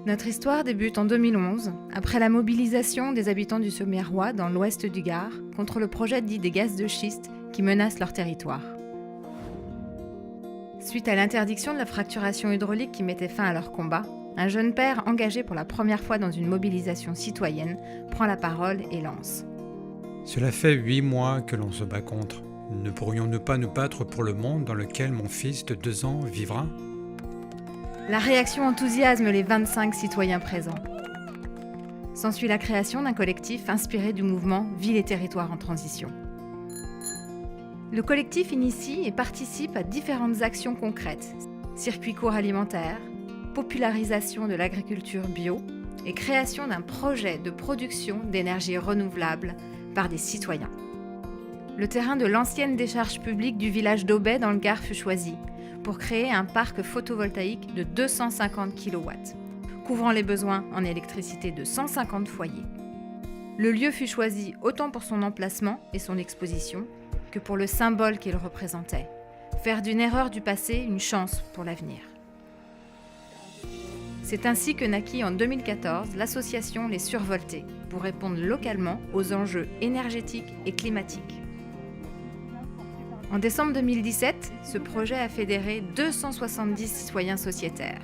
Notre histoire débute en 2011, après la mobilisation des habitants du Sommièrois dans l'ouest du Gard contre le projet dit des gaz de schiste qui menacent leur territoire. Suite à l'interdiction de la fracturation hydraulique qui mettait fin à leur combat, un jeune père engagé pour la première fois dans une mobilisation citoyenne prend la parole et lance. Cela fait 8 mois que l'on se bat contre. Ne pourrions-nous pas nous battre pour le monde dans lequel mon fils de 2 ans vivra ? La réaction enthousiasme les 25 citoyens présents. S'ensuit la création d'un collectif inspiré du mouvement Villes et territoires en transition. Le collectif initie et participe à différentes actions concrètes, circuits courts alimentaires, popularisation de l'agriculture bio et création d'un projet de production d'énergie renouvelable par des citoyens. Le terrain de l'ancienne décharge publique du village d'Aubais dans le Gard fut choisi pour créer un parc photovoltaïque de 250 kW, couvrant les besoins en électricité de 150 foyers. Le lieu fut choisi autant pour son emplacement et son exposition que pour le symbole qu'il représentait, faire d'une erreur du passé une chance pour l'avenir. C'est ainsi que naquit en 2014 l'association Les Survoltés, pour répondre localement aux enjeux énergétiques et climatiques. En décembre 2017, ce projet a fédéré 270 citoyens sociétaires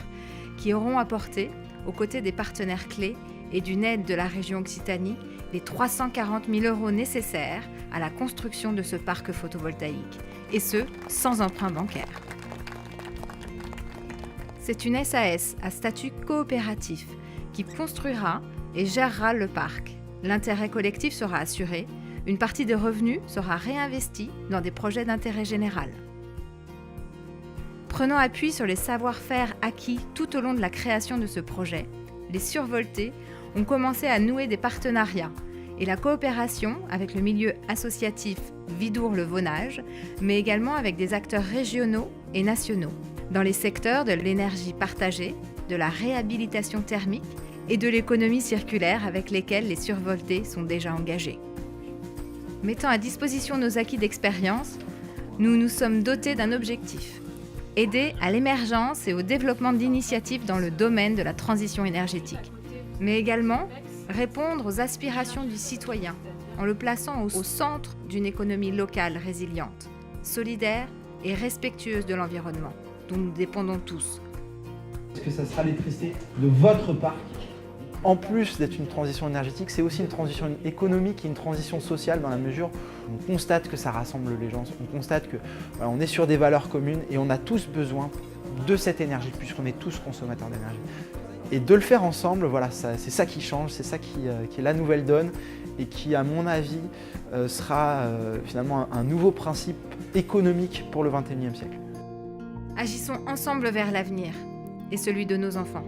qui auront apporté, aux côtés des partenaires clés et d'une aide de la région Occitanie, les 340 000 € nécessaires à la construction de ce parc photovoltaïque, et ce, sans emprunt bancaire. C'est une SAS à statut coopératif qui construira et gérera le parc. L'intérêt collectif sera assuré, une partie des revenus sera réinvestie dans des projets d'intérêt général. Prenant appui sur les savoir-faire acquis tout au long de la création de ce projet, les Survoltés ont commencé à nouer des partenariats et la coopération avec le milieu associatif Vidour-le-Vaunage, mais également avec des acteurs régionaux et nationaux, dans les secteurs de l'énergie partagée, de la réhabilitation thermique et de l'économie circulaire avec lesquels les Survoltés sont déjà engagés. Mettant à disposition nos acquis d'expérience, nous nous sommes dotés d'un objectif: aider à l'émergence et au développement d'initiatives dans le domaine de la transition énergétique, mais également répondre aux aspirations du citoyen en le plaçant au centre d'une économie locale résiliente, solidaire et respectueuse de l'environnement, dont nous dépendons tous. Est-ce que ça sera l'électricité de votre parc? En plus d'être une transition énergétique, c'est aussi une transition économique et une transition sociale dans la mesure où on constate que ça rassemble les gens, on constate que voilà, on est sur des valeurs communes et on a tous besoin de cette énergie puisqu'on est tous consommateurs d'énergie. Et de le faire ensemble, voilà, c'est ça qui change, c'est ça qui est la nouvelle donne et qui, à mon avis, sera finalement un nouveau principe économique pour le XXIe siècle. Agissons ensemble vers l'avenir et celui de nos enfants.